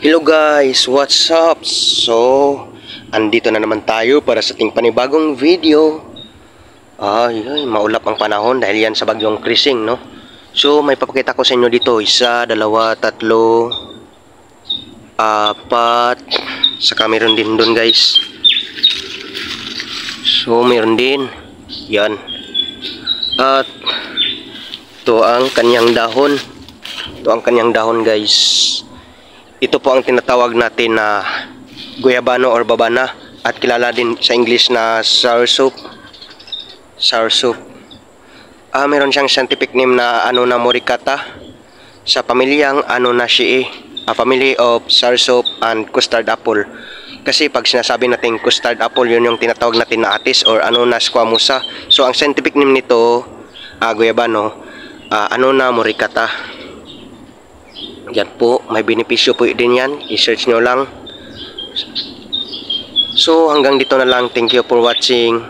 Hello guys, what's up? So, andito na naman tayo para sa ating panibagong video. Maulap ang panahon dahil yan sa bagyong Krising, no? So, may papakita ko sa inyo dito, 1, 2, 3, 4, saka meron din doon guys. So, meron din. Yan. At ito ang kanyang dahon. Ito ang kanyang dahon guys. Ito po ang tinatawag natin na guyabano or babana at kilala din sa English na soursop. Soursop. Meron siyang scientific name na Moricata sa pamilyang Anonaceae, a family of soursop and custard apple. Kasi pag sinasabi natin custard apple, yun yung tinatawag natin na atis or Annona squamosa. So ang scientific name nito, guyabano, Annona moricata. Yan po, may benepisyo po din yan. I-search nyo lang. So hanggang dito na lang. Thank you for watching.